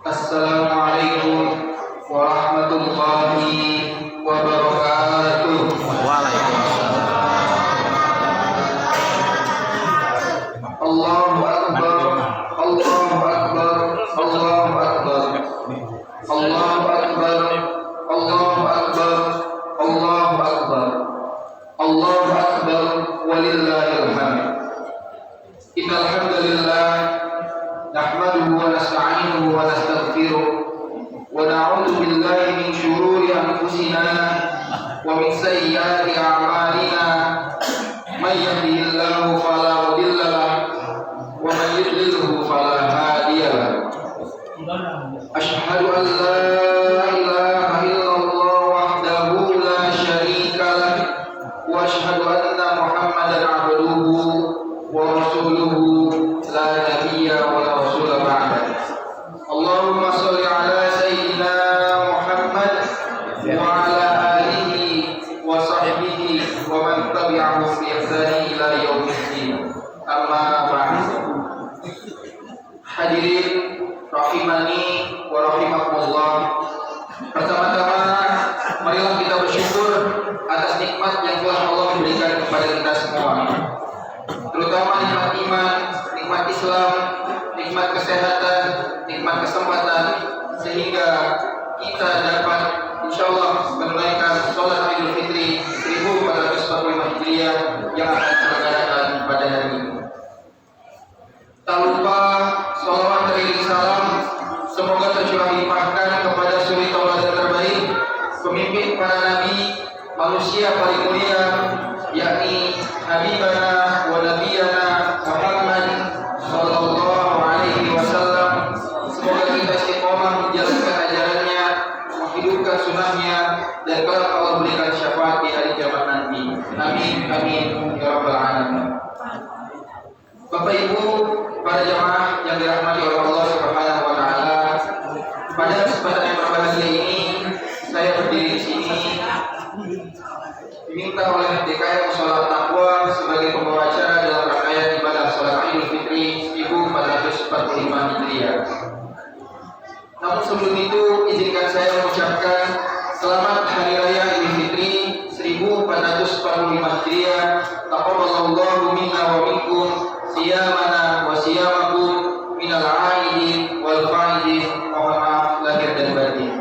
Assalamualaikum warahmatullahi wabarakatuh. Waalaikumsalam. Allahu Akbar, Allahu Akbar, Allahu Akbar, Allahu Akbar, Allahu Akbar, Allahu Akbar, Allahu Akbar, walillahil hamd. Innal hamdalillah nahmaduhu wa nasta'inuhu wa nastaghfiruh wa na'udzu billahi min shururi anfusina wa min sayyiati a'malina. May yahdihillahu fala mudilla lahu wa man yudlilhu fala hadiya lahu. Asyhadu an la ilaha illallah wahdahu la syarika lah wa asyhadu anna Muhammadan abduhu wa rasuluhu la nabiyya wa la rasula ba'da. Allahumma shalli ala sayyidina Muhammad wa ala alihi wa sahbihi wa man tabi'ahum bi ihsani ila yaumiddin. Amma ba'd. Hadirin rahimani wa rahimakumullah. Pertama-tama marilah kita bersyukur atas nikmat yang telah Allah berikan kepada kita semua, terutama nikmat iman, nikmat Islam, nikmat kesehatan, nikmat kesempatan, sehingga kita dapat insyaallah menunaikan sholat Idul Fitri 1445 Hijriah yang akan diselenggarakan pada hari ini. Tak lupa salawat dan salam semoga tercurah limpahkan kepada suri tauladan terbaik, pemimpin para nabi, manusia paling mulia, yakni Habibana wa Nabiyana Muhammad sallallahu alaihi wasallam. Semoga kita istiqomah menjalankan ajarannya, menghidupkan sunnahnya, dan kelak Allah berikan syafaat di hari kiamat nanti. Amin amin ya rabbal alamin. Bapak Ibu, para jamaah yang dirahmati oleh Allah Subhanahu wa taala, pada kesempatan yang berbahagia ini saya berdiri di sini diminta oleh DKM Sholat Taqwa sebagai pembawa acara dalam rangkaian ibadah Sholat Idul Fitri 1445 Hijriah. Namun sebelum itu izinkan saya mengucapkan selamat Hari Raya Idul Fitri 1445 Hijriah. Taqabbalallahu minna wa minkum siyamana wa siyamakum minal aidin wal faidin. Mohon maaf lahir dan batin.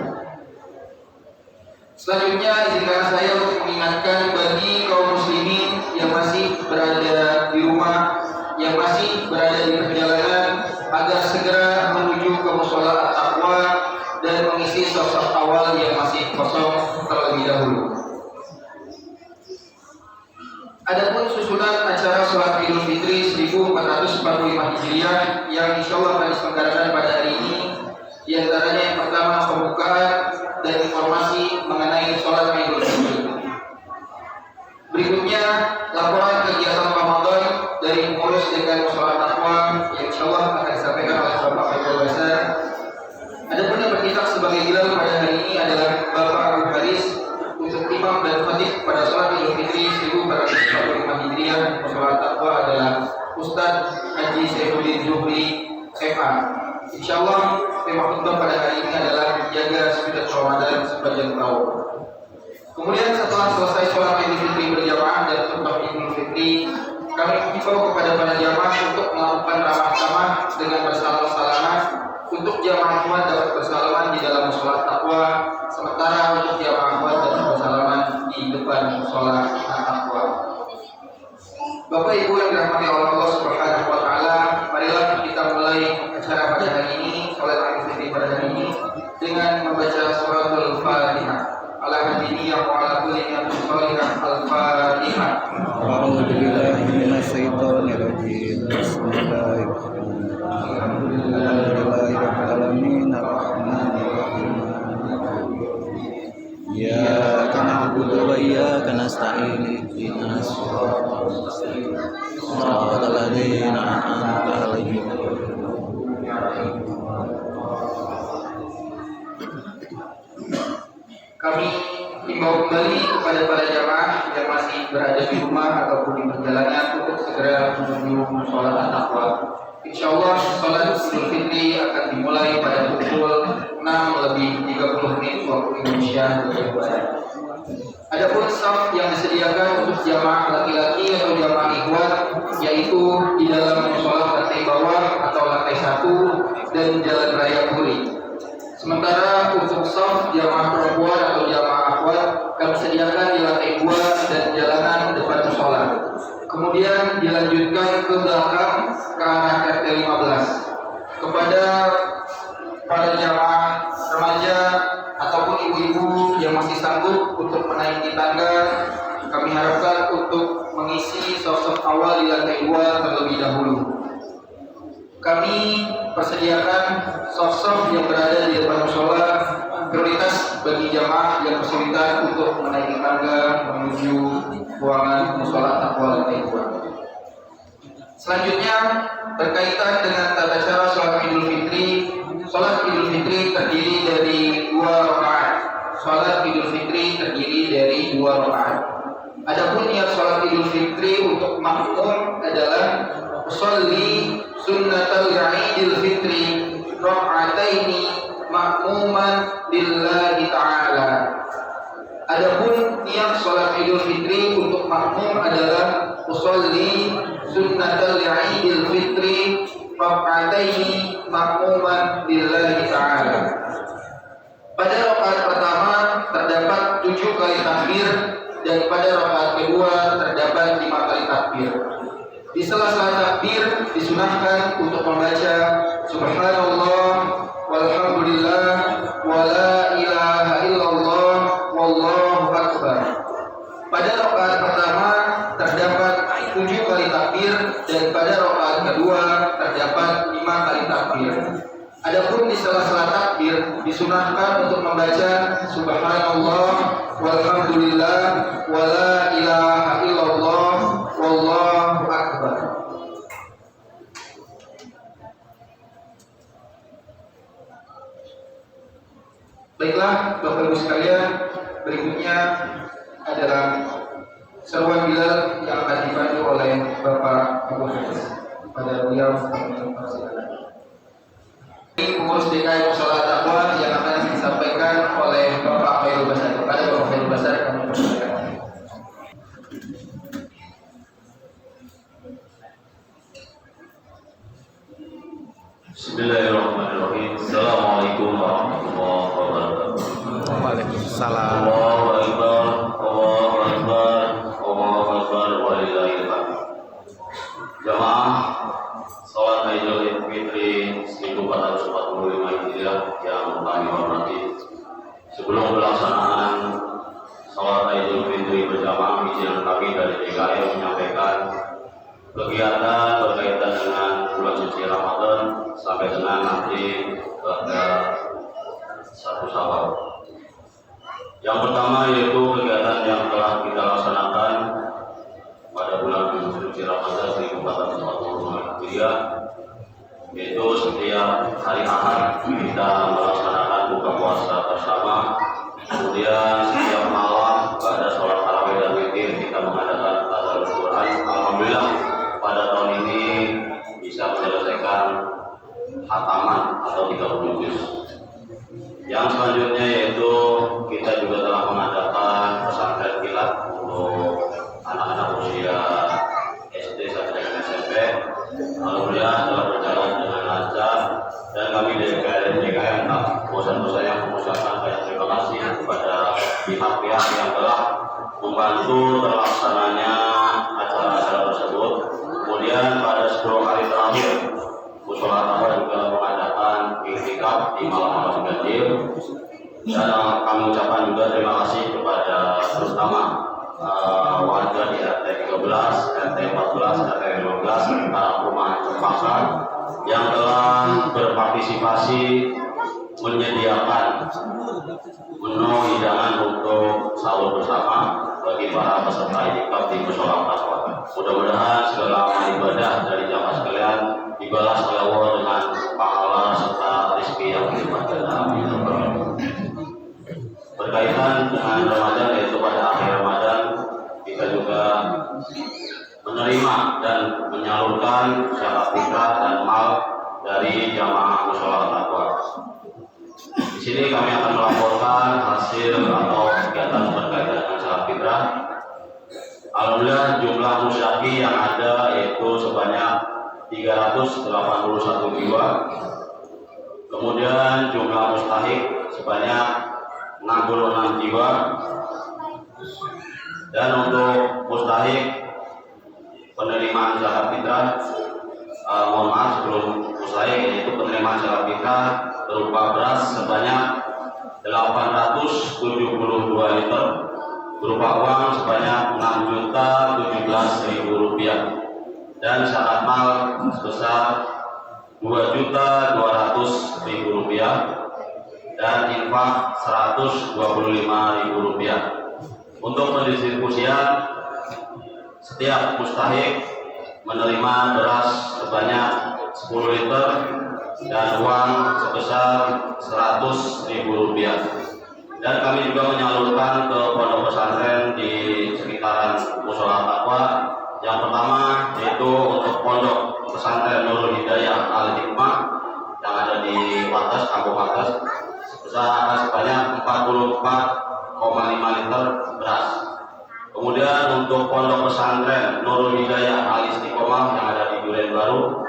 Selanjutnya izinkan saya untuk mengingatkan bagi kaum muslimin yang masih berada di rumah, yang masih berada di perjalanan, agar segera menuju ke mushola at-taqwa dan mengisi saf-saf awal yang masih kosong terlebih dahulu. Adapun susunan acara sholat Idul Fitri 1445 Hijriah yang insyaallah akan diselenggarakan pada hari ini, di antaranya yang pertama pembukaan dan informasi mengenai sholat Idul Fitri. Berikutnya laporan kegiatan Ramadan dari pengurus dengan sholat taqwa yang insyaallah akan disampaikan oleh Bapak Abdul Basar. Adapun yang bertindak sebagai imam pada hari ini adalah Bapak Abu Haris untuk imam dan khatib pada sholat Idul Fitri 1445 Hijriah. Sholat taqwa adalah Ustadz Haji Saifuddin Zuhri MA. Insyaallah tema khutbah pada hari ini adalah jaga spirit Ramadan sepanjang tahun. Kemudian setelah selesai sholat Idul Fitri berjamaah dan khutbah Idul Fitri, kami mengimbau kepada para jamaah untuk melakukan ramah-tamah dengan bersalam-salaman. Untuk jamaah Ahmad dapat bersalaman di dalam sholat taqwa, sementara untuk jamaah Ahmad dapat bersalaman di depan sholat taqwa. Bapak Ibu yang dirahmati oleh Allah Subhanahu wa taala, marilah kita mulai acara pada hari ini, sholat Idul Fitri pada hari ini, dengan membaca suratul Fatihah. Ala hadiniya wa ala kulli niyatin shalihah. Al-Fatihah. A'udzu billahi minasy syaithanir rajim. Bismillahirrahmanirrahim. Alhamdulillahirabbil alamin arrahmanir rahim. Iyyaka na'budu wa iyyaka nasta'in. Ihdinas siratal mustaqim. Shiratal ladzina an'amta 'alaihim. Kami himbau kembali kepada para jamaah yang masih berada di rumah ataupun di perjalanan untuk segera menuju sholat at-taqwa. Insyaallah sholat Idul Fitri akan dimulai pada pukul 6:30 waktu Indonesia Barat. Adapun saf yang disediakan untuk jamaah laki-laki atau jamaah ikhwan yaitu di dalam musola lantai bawah atau lantai 1 dan jalan raya Puri. Sementara untuk saf jamaah perempuan atau jamaah akhwat kami sediakan di lantai 2 dan jalanan depan musola. Kemudian dilanjutkan ke belakang ke arah RT 15. Kepada para jamaah remaja ataupun ibu-ibu yang masih sanggup untuk menaiki tangga, kami harapkan untuk mengisi saf-saf awal di lantai 2 terlebih dahulu. Kami persediakan saf-saf yang berada di depan musola prioritas bagi jamaah yang kesulitan untuk menaiki tangga menuju ruangan musola taqwa lantai 2. Selanjutnya berkaitan dengan tata cara sholat Idul Fitri. Sholat Idul Fitri terdiri dari 2 rakaat. Sholat Idul Fitri terdiri dari 2 rakaat. Adapun niat sholat Idul Fitri untuk makmum adalah usolli sunnatal Idul Fitri raka'ataini makmuman lillahi ta'ala. Adapun niat sholat Idul Fitri untuk makmum adalah usolli sunnatal Idul Fitri raka'ataini makmuman lillahi ta'ala. Pada rakaat pertama terdapat 7 kali takbir dan pada rakaat kedua terdapat 5 kali takbir. Di sela-sela takbir disunahkan untuk membaca subhanallah walhamdulillah wala ilaha illallah wallahu akbar. Pada rakaat pertama terdapat 7 kali takbir dan pada rakaat kedua terdapat 5 kali takbir. Adapun di sela-sela takbir disunahkan untuk membaca subhanallah walhamdulillah wala ilaha illallah wallahu akbar. Baiklah Bapak Ibu sekalian, berikutnya adalah seruan Bilal yang akan dipandu oleh Bapak Abu Hafiz. Pada beliau pengurus DKI Musola Taqwa yang akan disampaikan oleh Bapak Khairul Basar. Kepada Bapak Khairul Basar kami persilakan. Bismillahirrahmanirrahim. Assalamualaikum warahmatullahi wabarakatuh. Waalaikumsalam. Allahu akbar, Allahu akbar, Allahu akbar, walillahil hamd. Jamaah salat Idul Fitri 1445 Hijriah yang kami hormati. Sebelum pelaksanaan salat Idul Fitri berjamaah, izin kami dari DKI menyampaikan kegiatan berkaitan dengan bulan suci Ramadan sampai dengan nanti pada 1 Syawal. Yang pertama yaitu kegiatan yang telah kita laksanakan pada bulan suci Ramadan 1445 Hijriah, yaitu setiap hari Ahad kita melaksanakan buka puasa bersama. Kemudian setiap malam pada sholat tarawih dan witir kita mengadakan tadarus Quran. Alhamdulillah pada tahun ini bisa menyelesaikan khataman atau 30 juz. Yang selanjutnya yaitu kita juga telah mengadakan pesantren kilat untuk anak-anak usia SD sampai dengan SMP. Alhamdulillah telah berjalan dengan lancar dan kami dari DKI tak bosan-bosannya mengucapkan banyak terima kasih kepada pihak-pihak yang telah membantu terlaksananya acara-acara tersebut. Kemudian pada 10 hari terakhir Musola Taqwa juga mengadakan iktikaf di malam-malam ganjil, dan kami ucapkan juga terima kasih kepada terutama warga di RT 13, RT 14, RT 15, para perumahan Cempaka yang telah berpartisipasi menyediakan menu hidangan untuk sahur bersama bagi para peserta iktikaf di Musola Taqwa. Mudah-mudahan segala amal ibadah dari jamaah sekalian dibalas oleh Allah dengan pahala serta rezeki yang berlimpah. Amin. Berkaitan dengan Ramadan, yaitu pada akhir Ramadan kita juga menerima dan menyalurkan zakat fitrah dan mal dari jamaah Musola Taqwa. sini kami akan melaporkan hasil atau kegiatan berkaitan dengan zakat fitrah. Alhamdulillah jumlah musyaki yang ada yaitu sebanyak 381 jiwa. Kemudian jumlah mustahik sebanyak 66 jiwa. Dan untuk mustahik penerimaan zakat fitrah, mohon maaf sebelum mustahik, yaitu penerimaan zakat fitrah berupa beras sebanyak 872 liter, berupa uang sebanyak 6.017.000 rupiah, dan zakat mal sebesar 2.200.000 rupiah, dan infak 125.000 rupiah. Untuk pendistribusian, setiap mustahik menerima beras sebanyak 10 liter dan uang sebesar 100.000 rupiah. Dan kami juga menyalurkan ke pondok pesantren di sekitaran Mushola Taqwa. Yang pertama yaitu untuk pondok pesantren Nurul Hidayah Al Hikmah yang ada di Wates, Kampung Wates, sebanyak 44,5 liter beras. Kemudian untuk pondok pesantren Nurul Hidayah Al Istiqomah yang ada di Duren Baru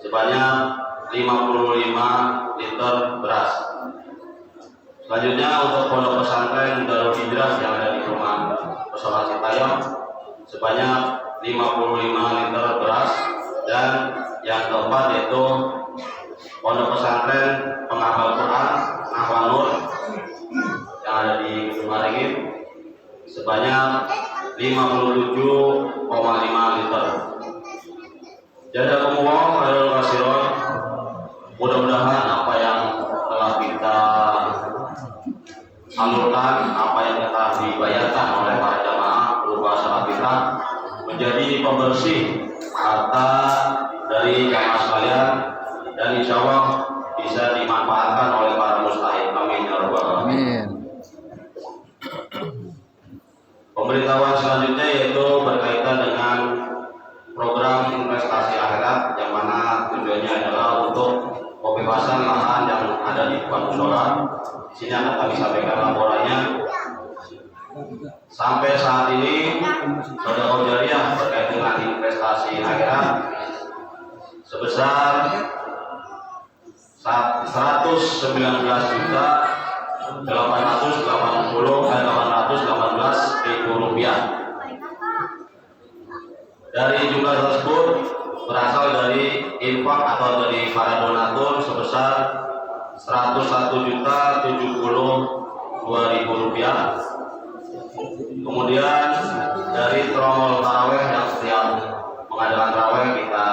sebanyak 55 liter beras. Selanjutnya untuk pondok pesantren Darul Hijrah yang ada di rumah Pesona Citayam sebanyak 55 liter beras. Dan yang keempat yaitu pondok pesantren penghafal Quran Nahwanur yang ada di Sumaringin sebanyak 57,5 liter. Jazakumullah khairan katsiran. Mudah-mudahan apa yang telah kita salurkan, apa yang telah dibayarkan oleh para jamaah berupa zakat fitrah menjadi pembersih harta dari jamaah sekalian, dan insya Allah bisa dimanfaatkan oleh para mustahik. Amin ya rabbal alamin. Pemberitahuan selanjutnya yaitu berkaitan dengan program investasi akhirat, yang mana tujuannya adalah untuk pembebasan lahan yang ada di depan mushola. Di sini akan kami sampaikan laporannya. Sampai saat ini sedekah jariyah terkait dengan investasi akhirat sebesar 119.818.000 rupiah. Dari jumlah tersebut berasal dari infak atau dari para donatur sebesar 101.072.000 rupiah. Kemudian dari tromol taraweh yang setiap mengadakan taraweh kita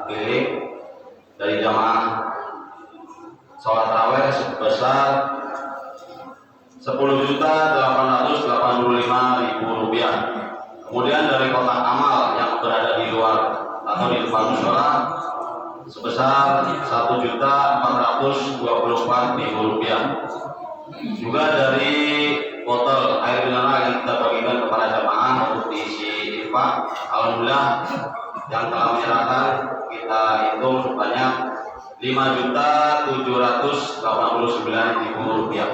pilih dari jamaah sholat taraweh sebesar 10.885.000 rupiah. Kemudian dari kotak amal yang berada di luar atau di depan mushola sebesar 1.424.000 rupiah. Juga dari botol air mineral yang kita bagikan kepada jamaah untuk diisi infak, alhamdulillah yang telah menyerahkan kita hitung sebanyak 5.789.000 rupiah.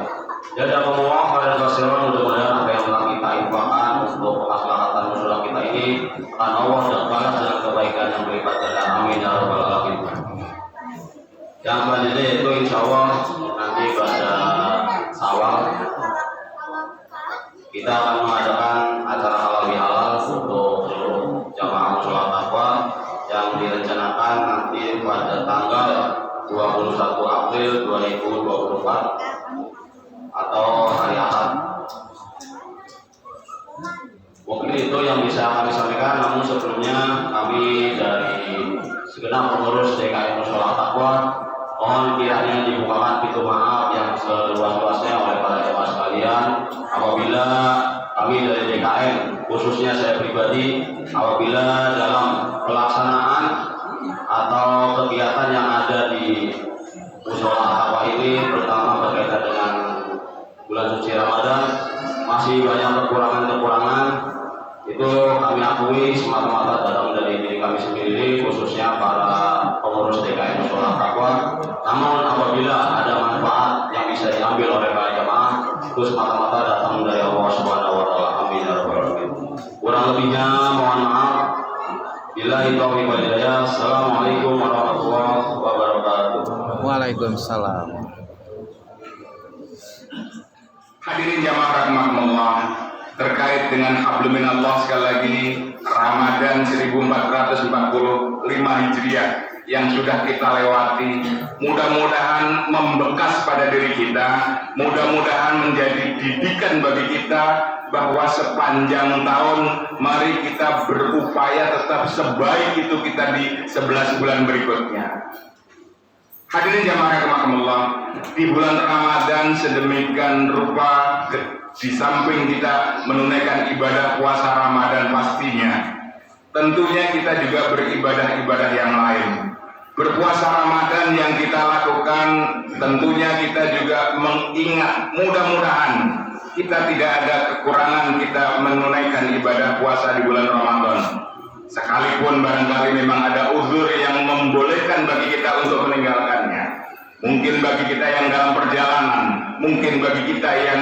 Jazakumullah khairan katsiran. Mudah-mudahan apa yang telah kita infakkan untuk kemaslahatan mushola kita ini akan Allah dan balas dengan kebaikan yang berlipat ganda. Amin ya rabbal alamin. Yang selanjutnya yaitu insya Allah nanti pada Syawal kita akan mengadakan acara halal bihalal untuk seluruh jamaah mushola taqwa yang direncanakan nanti pada tanggal 21 April 2024 atau hari Ahad. Mungkin itu yang bisa kami sampaikan, namun sebelumnya kami dari segenap pengurus DKM Mushola Taqwa mohon kiranya dibukakan pintu maaf yang seluas-luasnya oleh para jemaah sekalian apabila kami dari DKM, khususnya saya pribadi, apabila dalam pelaksanaan atau kegiatan yang ada di Mushola Taqwa ini, terutama berkaitan dengan bulan suci Ramadan, masih banyak kekurangan-kekurangan. Itu kami akui semata-mata datang dari diri kami sendiri, khususnya para pengurus DKM Mushola Taqwa. Namun apabila ada manfaat yang bisa diambil Terus mata-mata datang dari Allah Subhanahu wa taala. Amin ya rabbal alamin. Kurang lebihnya mohon maaf. Billahi taufiq wal hidayah. Assalamualaikum warahmatullahi wabarakatuh. Waalaikumsalam. Hadirin jamaah rahimakumullah, terkait dengan hablum minallah sekali lagi Ramadan 1445 Hijriah yang sudah kita lewati, mudah-mudahan membekas pada diri kita, mudah-mudahan menjadi didikan bagi kita bahwa sepanjang tahun mari kita berupaya tetap sebaik itu kita di 11 bulan berikutnya. Hadirin jamaah rahimakumullah, di bulan Ramadan sedemikian rupa di samping kita menunaikan ibadah puasa Ramadan pastinya, tentunya kita juga beribadah-ibadah yang lain. Berpuasa Ramadan yang kita lakukan tentunya kita juga mengingat, mudah-mudahan kita tidak ada kekurangan kita menunaikan ibadah puasa di bulan Ramadan. Sekalipun barangkali memang ada uzur yang membolehkan bagi kita untuk meninggalkannya. Mungkin bagi kita yang dalam perjalanan, mungkin bagi kita yang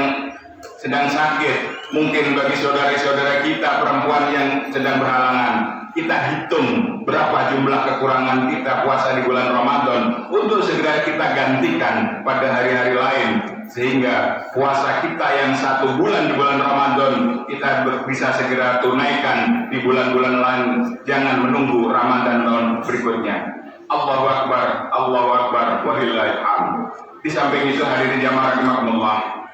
sedang sakit, mungkin bagi saudara-saudara kita perempuan yang sedang berhalangan. Kita hitung berapa jumlah kekurangan kita puasa di bulan Ramadan untuk segera kita gantikan pada hari-hari lain, sehingga puasa kita yang 1 bulan di bulan Ramadan kita bisa segera tunaikan di bulan-bulan lain. Jangan menunggu Ramadan tahun berikutnya. Allahu Akbar, Allahu Akbar, walillahil hamd. Di samping itu hadirin jamaah rahimakumullah,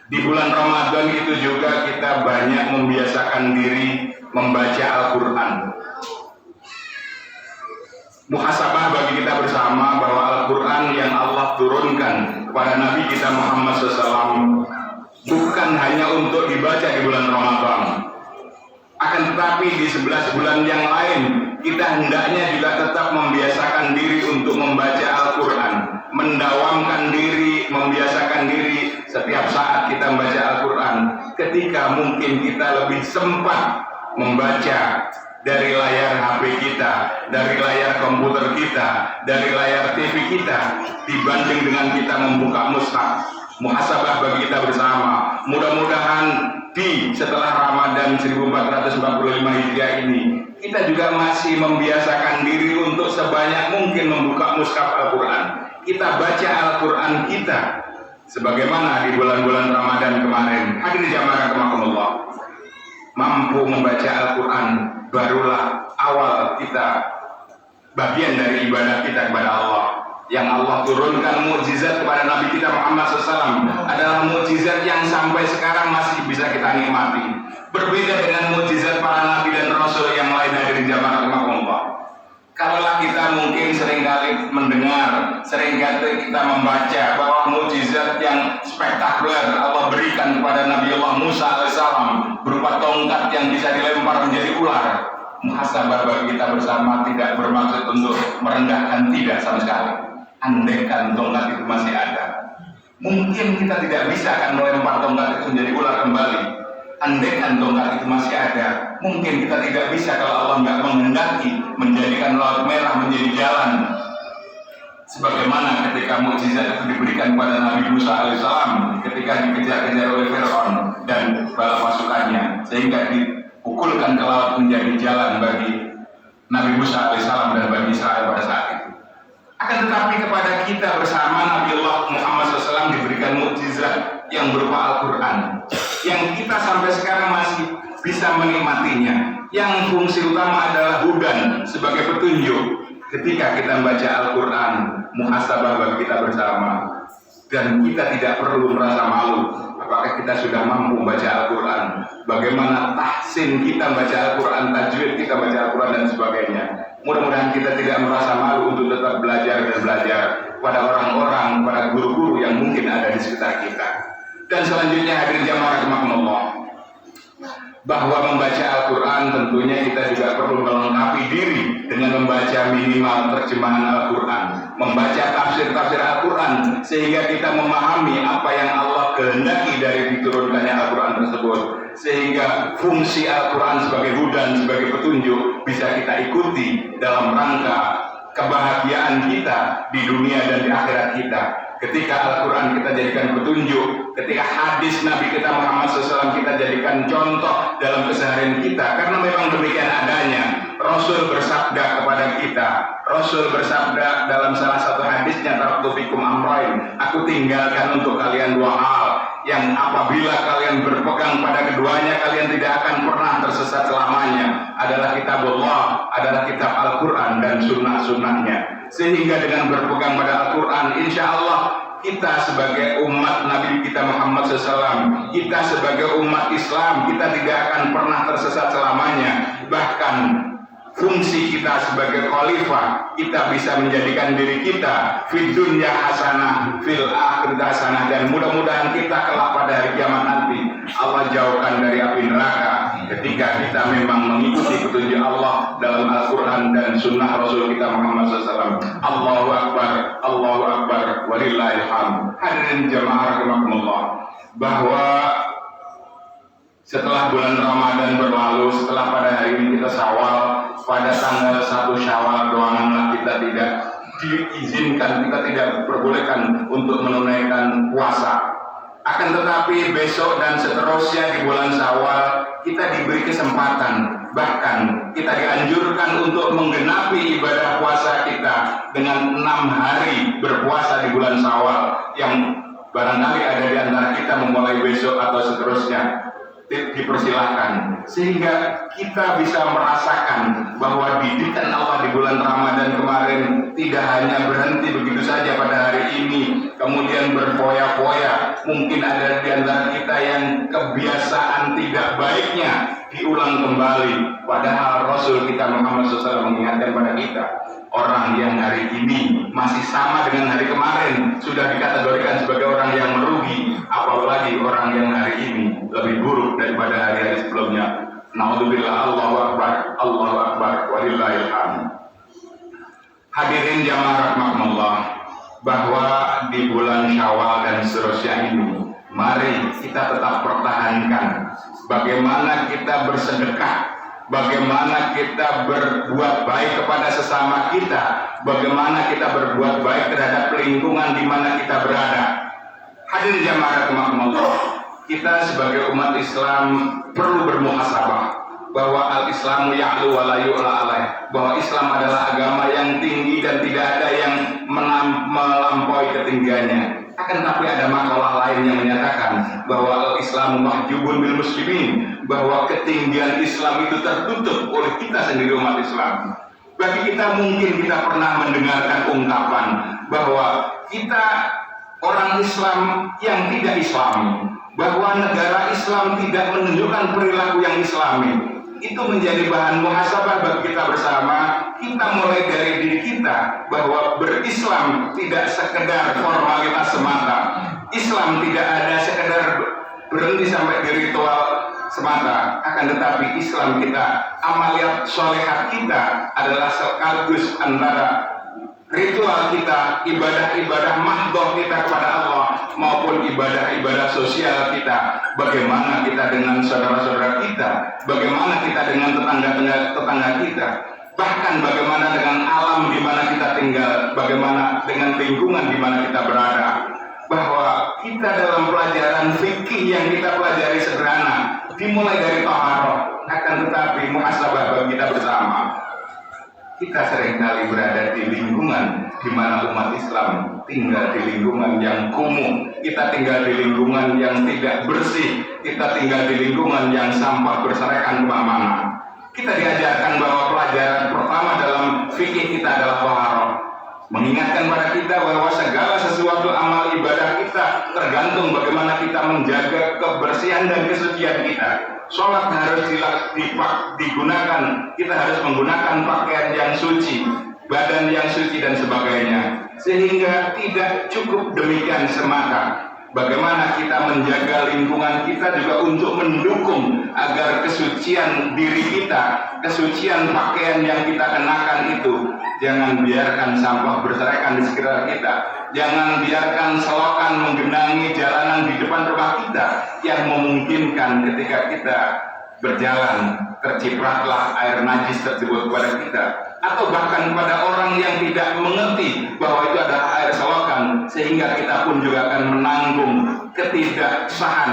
di bulan Ramadan itu juga kita banyak membiasakan diri membaca Al-Quran. Muhasabah bagi kita bersama bahwa Al-Quran yang Allah turunkan kepada Nabi kita Muhammad SAW bukan hanya untuk dibaca di bulan Ramadan, akan tetapi di 11 bulan yang lain kita hendaknya juga tetap membiasakan diri untuk membaca Al-Quran, mendawamkan diri, membiasakan diri setiap saat kita membaca Al-Quran. Ketika mungkin kita lebih sempat membaca dari layar HP kita, dari layar komputer kita, dari layar TV kita, dibanding dengan kita membuka mushaf. Muhasabah bagi kita bersama. Mudah-mudahan setelah Ramadan 1445 Hijriah ini kita juga masih membiasakan diri untuk sebanyak mungkin membuka mushaf Al-Quran. Kita baca Al-Quran kita sebagaimana di bulan-bulan Ramadan kemarin. Hadirin jamaah rahimakumullah, mampu membaca Al-Quran barulah awal kita, bagian dari ibadah kita kepada Allah. Yang Allah turunkan mukjizat kepada Nabi kita Muhammad SAW adalah mukjizat yang sampai sekarang masih bisa kita nikmati. Berbeda dengan mukjizat para Nabi dan Rasul yang lain dari zaman rahimakumullah. Kalaulah kita mungkin seringkali mendengar, seringkali kita membaca bahwa mukjizat yang spektakuler Allah berikan kepada Nabi Allah Musa alaihissalam berupa tongkat yang bisa dilempar menjadi ular. Muhasabah bagi kita bersama tidak bermaksud untuk merendahkan, tidak sama sekali. Andaikan tongkat itu masih ada, mungkin kita tidak bisa akan melempar tongkat itu menjadi ular kembali. Andaikan tongkat itu masih ada, mungkin kita tidak bisa kalau Allah nggak menghendaki menjadikan laut merah menjadi jalan. Sebagaimana ketika mukjizat itu diberikan kepada Nabi Musa alaihissalam ketika dikejar-kejar oleh Fir'aun dan bala pasukannya, sehingga dipukulkan ke laut menjadi jalan bagi Nabi Musa alaihissalam dan Bani Israel pada saat itu. Akan tetapi kepada kita bersama Nabi Allah Muhammad SAW diberikan mukjizat yang berupa Al-Quran, yang kita sampai sekarang masih bisa menikmatinya, yang fungsi utama adalah hudan sebagai petunjuk. Ketika kita membaca Al-Quran, muhasabah bagi kita bersama, dan kita tidak perlu merasa malu apakah kita sudah mampu membaca Al-Quran, bagaimana tahsin kita membaca Al-Quran, tajwid kita membaca Al-Quran dan sebagainya. Mudah-mudahan kita tidak merasa malu untuk tetap belajar dan belajar pada orang-orang, pada guru-guru yang mungkin ada di sekitar kita. Dan selanjutnya hadirin jamaah rahimakumullah, bahwa membaca Al-Quran tentunya kita juga perlu melengkapi diri dengan membaca minimal terjemahan Al-Quran, membaca tafsir-tafsir Al-Quran, sehingga kita memahami apa yang Allah kehendaki dari diturunkannya Al-Quran tersebut, sehingga fungsi Al-Quran sebagai hudan, sebagai petunjuk bisa kita ikuti dalam rangka kebahagiaan kita di dunia dan di akhirat kita. ketika Al-Quran kita jadikan petunjuk, ketika hadis Nabi kita Muhammad SAW kita jadikan contoh dalam keseharian kita, karena memang demikian adanya. Rasul bersabda kepada kita, Rasul bersabda dalam salah satu hadisnya, taraktu fikum amrain, aku tinggalkan untuk kalian dua hal, yang apabila kalian berpegang pada keduanya, kalian tidak akan pernah tersesat selamanya, adalah kitabullah, adalah kitab Al-Quran dan sunnah-sunnahnya. Sehingga dengan berpegang pada Al-Quran, insya Allah kita sebagai umat Nabi kita Muhammad SAW, kita sebagai umat Islam, kita tidak akan pernah tersesat selamanya. Bahkan fungsi kita sebagai khalifah, kita bisa menjadikan diri kita fid dunya hasanah, fil akhirati hasanah, dan mudah-mudahan kita kelak pada hari kiamat nanti Allah jauhkan dari api neraka ketika kita memang mengikuti petunjuk Allah dalam Al-Quran dan sunnah Rasul kita Muhammad SAW. Allahu Akbar, walillahil hamd. Hadirin jamaah rahimakumullah, bahwa setelah bulan Ramadan berlalu, setelah pada hari ini kita Syawal, pada tanggal 1 Syawal doanganlah kita tidak diizinkan, kita tidak diperbolehkan untuk menunaikan puasa. Akan tetapi besok dan seterusnya di bulan Syawal kita diberi kesempatan, bahkan kita dianjurkan untuk menggenapi ibadah puasa kita dengan 6 hari berpuasa di bulan Syawal, yang barangkali ada di antara kita memulai besok atau seterusnya, dipersilahkan, sehingga kita bisa merasakan bahwa didikan Allah di bulan Ramadan kemarin tidak hanya berhenti begitu saja pada hari ini kemudian berfoya-foya. Mungkin ada di antara kita yang kebiasaan tidak baiknya diulang kembali, padahal Rasul kita Muhammad SAW mengingatkan pada kita, orang yang hari ini masih sama dengan hari kemarin sudah dikategorikan sebagai orang yang merugi, apalagi orang yang hari ini lebih buruk daripada hari-hari sebelumnya. Naudzubillah. Allahu Akbar, walillahil hamd. Hadirin jamaah rahmatullah, bahwa di bulan Syawal dan seterusnya ini, mari kita tetap pertahankan bagaimana kita bersedekah, bagaimana kita berbuat baik kepada sesama kita, bagaimana kita berbuat baik terhadap lingkungan di mana kita berada. Hadirin jamaah rahimakumullah, kita sebagai umat Islam perlu bermuhasabah bahwa al-Islamu ya'lu wa la yu'la alaih, bahwa Islam adalah agama yang tinggi dan tidak ada yang melampaui ketinggiannya. Akan tetapi ada makalah lain yang menyatakan bahwa al-Islamu mahjubun bil muslimin, bahwa ketinggian Islam itu tertutup oleh kita sendiri umat Islam. Bagi kita mungkin kita pernah mendengarkan ungkapan bahwa kita orang Islam yang tidak Islami, bahwa negara Islam tidak menunjukkan perilaku yang Islami. Itu menjadi bahan muhasabah bagi kita bersama. Kita mulai dari diri kita bahwa berislam tidak sekedar formalitas semata. Islam tidak ada sekedar berhenti sampai di ritual semata, akan tetapi Islam kita, amaliyat solehat kita adalah sekaligus antara ritual kita, ibadah-ibadah mahdoh kita kepada Allah maupun ibadah-ibadah sosial kita. Bagaimana kita dengan saudara-saudara kita, bagaimana kita dengan tetangga kita, bahkan bagaimana dengan alam di mana kita tinggal, bagaimana dengan lingkungan di mana kita berada. Bahwa kita dalam pelajaran fikih yang kita pelajari sederhana, dimulai dari taharah, akan tetapi muhasabah bagi kita bersama. Kita seringkali berada di lingkungan di mana umat Islam tinggal di lingkungan yang kumuh, kita tinggal di lingkungan yang tidak bersih, kita tinggal di lingkungan yang sampah berserakan kemana-mana. Kita diajarkan bahwa pelajaran pertama dalam fikih kita adalah taharah, mengingatkan pada kita bahwa segala sesuatu amal ibadah kita tergantung bagaimana kita menjaga kebersihan dan kesucian kita. Sholat harus digunakan, kita harus menggunakan pakaian yang suci, badan yang suci dan sebagainya. Sehingga tidak cukup demikian semata. Bagaimana kita menjaga lingkungan kita juga untuk mendukung agar kesucian diri kita, kesucian pakaian yang kita kenakan itu, jangan biarkan sampah berserakan di sekitar kita. Jangan biarkan selokan menggenangi jalanan di depan rumah kita yang memungkinkan ketika kita berjalan tercipratlah air najis tersebut kepada kita. atau bahkan kepada orang yang tidak mengerti bahwa itu adalah air selokan, sehingga kita pun juga akan menanggung ketidakabsahan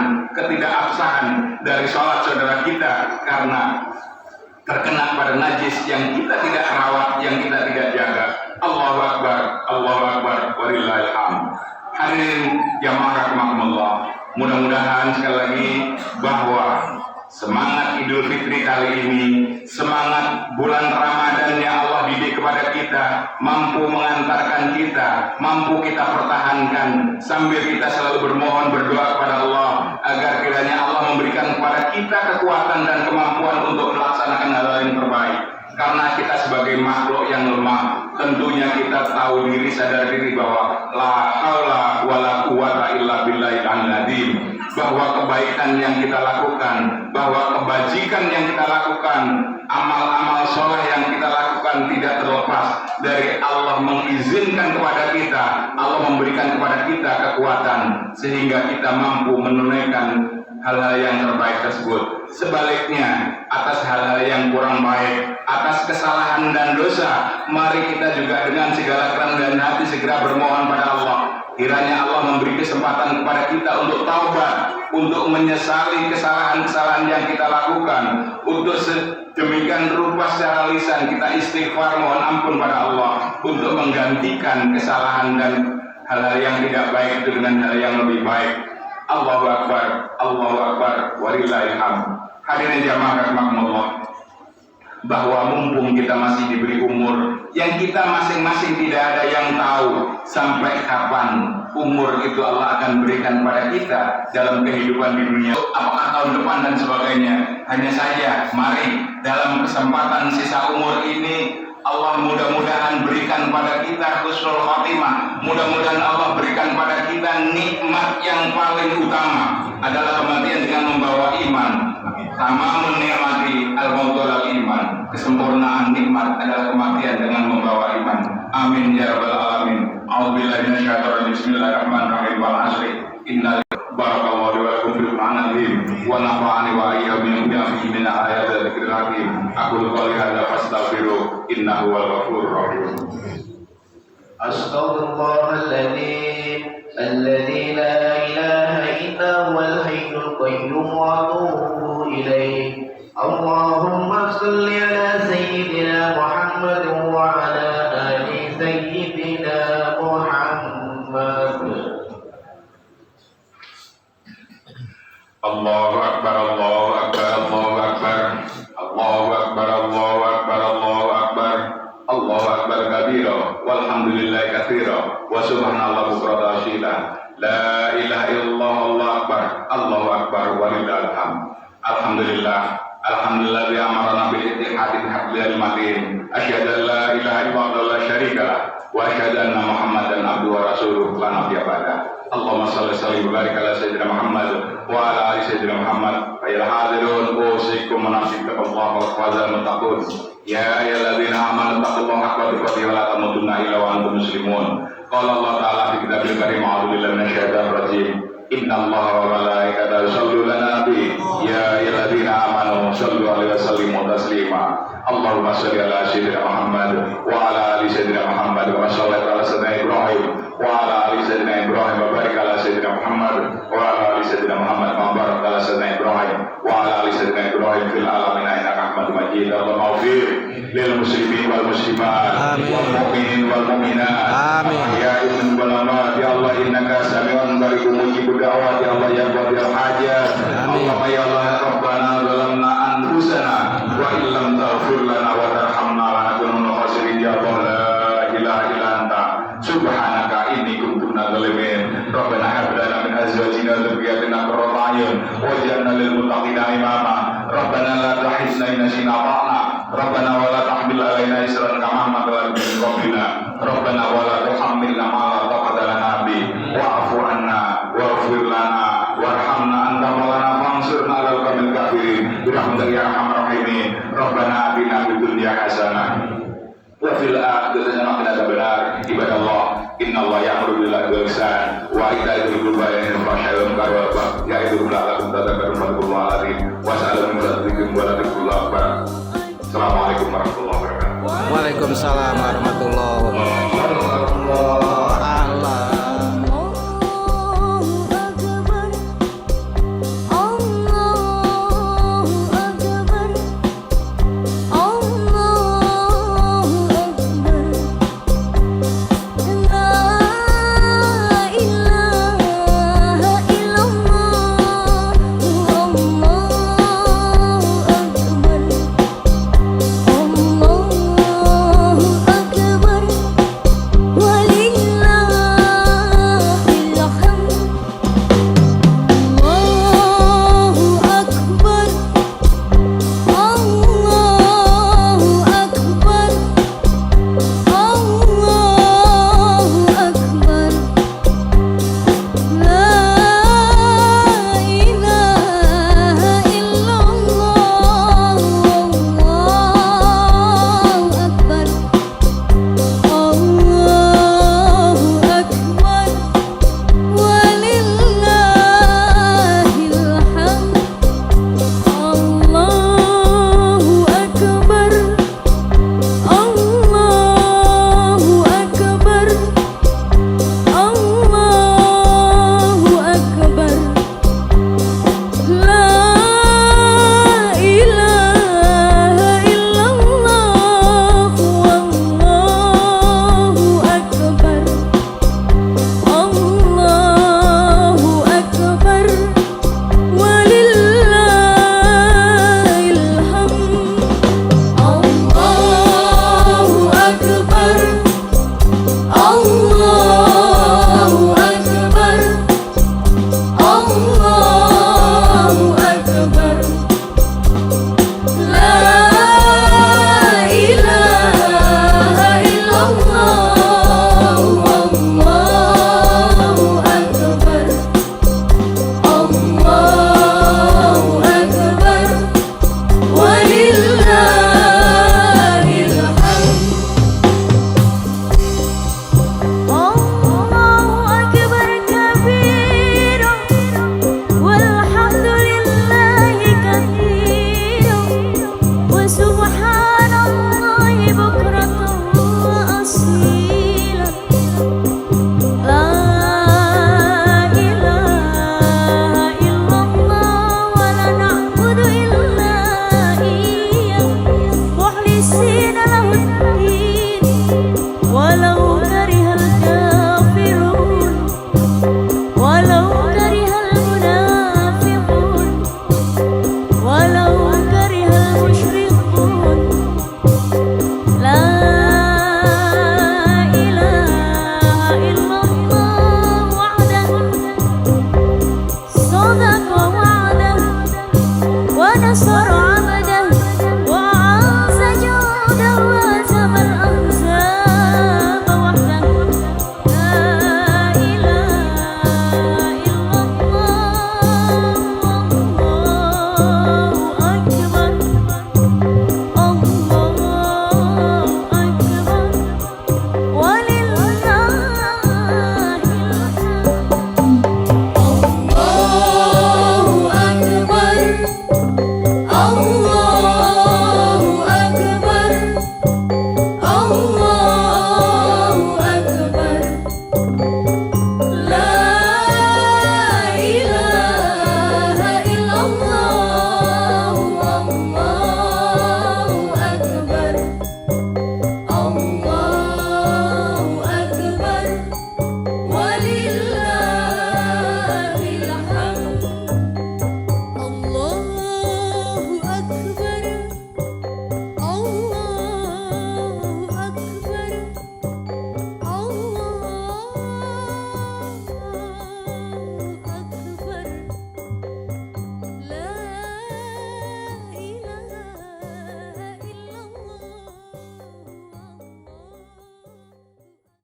dari sholat saudara kita karena terkena pada najis yang kita tidak rawat, yang kita tidak jaga. Allahu Akbar, Allahu Akbar, walillahil hamd. Hadirin jamaah rahimakumullah, mudah-mudahan sekali lagi bahwa semangat Idul Fitri kali ini, semangat bulan Ramadan yang Allah didik kepada kita, mampu mengantarkan kita, mampu kita pertahankan sambil kita selalu bermohon berdoa kepada Allah agar kiranya Allah memberikan kepada kita kekuatan dan kemampuan untuk melaksanakan hal yang terbaik. Karena kita sebagai makhluk yang lemah, tentunya kita tahu diri, sadar diri bahwa la haula wala quwata illa billahil azim, bahwa kebaikan yang kita lakukan, bahwa kebajikan yang kita lakukan, amal-amal soleh yang kita lakukan tidak terlepas dari Allah mengizinkan kepada kita, Allah memberikan kepada kita kekuatan sehingga kita mampu menunaikan hal-hal yang terbaik tersebut. Sebaliknya, atas hal-hal yang kurang baik, atas kesalahan dan dosa, mari kita juga dengan segala kerendahan hati segera bermohon pada Allah. Kiranya Allah memberi kesempatan kepada kita untuk taubat, untuk menyesali kesalahan-kesalahan yang kita lakukan, untuk sedemikian rupa secara lisan kita istighfar mohon ampun pada Allah, untuk menggantikan kesalahan dan hal-hal yang tidak baik itu dengan hal yang lebih baik. Allahu Akbar, Allahu Akbar, walillahil hamd. Hadirin jamaah rahimakumullah, bahwa mumpung kita masih diberi umur yang kita masing-masing tidak ada yang tahu sampai kapan umur itu Allah akan berikan pada kita dalam kehidupan di dunia, apakah tahun depan dan sebagainya. Hanya saja mari dalam kesempatan sisa umur ini Allah mudah-mudahan berikan pada kita husnul khotimah. Mudah-mudahan Allah berikan pada kita nikmat yang paling utama adalah kematian dengan membawa iman. Tamamun nikmati al-mautul al-iman. Kesempurnaan nikmat adalah kematian dengan membawa iman. Amin ya rabbal alamin. A'udzubillahi minasyaitonir rajim. Bismillahirrahmanirrahim. Wal 'asri. Innal barakallahu li wa lakum fil qur'anil wa nafa'ani wa iyyakum min ayatil dzikril hakim. Aqulu qouli hadza fastaghfiru innahu wal ghafurur rahim. Astaghfirullahaladzim alladzi la ilaha illa huwal hayyul qayyum wa atubu ilaih. Allahumma shalli ala sayyidina Muhammad wa ala ali sayyidina Muhammad. Allahu Akbar, Allahu Akbar, Allahu Akbar, Allahu Akbar, Allahu Akbar, Allahu Akbar, Allahu Akbar kabira, walhamdulillahi katsira, wa subhanallah bukrata asyila, la ilaha illallah, Allahu Akbar, Allahu Akbar, walillahil hamd. Alhamdulillah, alhamdulillah bi amarna bil ittihadi bihablil matin. Asyhadu an la ilaha illallah la syarika lah, wa asyhadu anna Muhammadan abduhu wa rasuluh la nabiyya ba'da. Allahumma salli wa barik ala sayyidina Muhammad wa ala ali sayyidina Muhammad. Ayol hadirun usikum menafsik taqallahu wa fazal muttaqun. Ya ayyuhalladzina amanu taqullaha haqqa tuqatih wa la tamutunna illa wa antum muslimun. Qala Allah ta'ala fi kitabil karim, a'udzu billahi minasyaitonir rajim. Inna Allaha wa malaikatahu yusholluna 'alan nabi. Ya ayyuhalladzina amanu shollu 'alaihi wa sallimu taslima. Allahumma shalli ala sayyidina Muhammad wa ala ali sayyidina Muhammad wa sallallahu ala sayyidina Ibrahim wa ala ali sayyidina Ibrahim wa barik ala sayyidina Muhammad wa ala ali sayyidina Muhammad wa barik ala sayyidina Ibrahim wa ala ali sayyidina Ibrahim fil alamin innaka Hamidum Majid. Allahumma ighfir lil muslimin wal muslimat wal mu'minin wal mu'minat. Amin. Ya ibn balama ya Allah innaka sami'un qaribun mujibud da'wat ya Allah ya qadil hajat. Allahumma ya Allah rabbana zalamna anfusana wa illam taghfir lana wa tarhamna lanakunanna khasirin ya Allah la ilaha illa anta subhanaka inni kuntu minadh dhalimin. Rabbana hab lana min azwajina wa dhurriyyatina qurrata a'yun waj'alna lil muttaqina imama. Rabbana la tahrisna in nasina ta'na. Rabbana wa la tahmil alaina isran kama hamalna min qablina. Rabbana wa la tuhammilna ma la taqata lana bi wa'fu anna waghfir lana warhamna anta maulana fansurna 'alal qawmil kafirin birahmatika ya arhamar rahimin. Rabbana atina fid dunya hasanah wa fil akhirati hasanah wa qina adzabannar. Ibadallah, innallaha ya'muru bil 'adli wal ihsan wa ita'i dzil qurba wa yanha 'anil fahsya'i wal munkari wal baghi ya'idukum la'allakum tadhakkarun. Fadhkurullaha al-'azim wa sallallahu alaihi wa sallam wa la ilaha illa Allah. Assalamualaikum warahmatullahi wabarakatuh. Waalaikumsalam. Waalaikumsalam warahmatullahi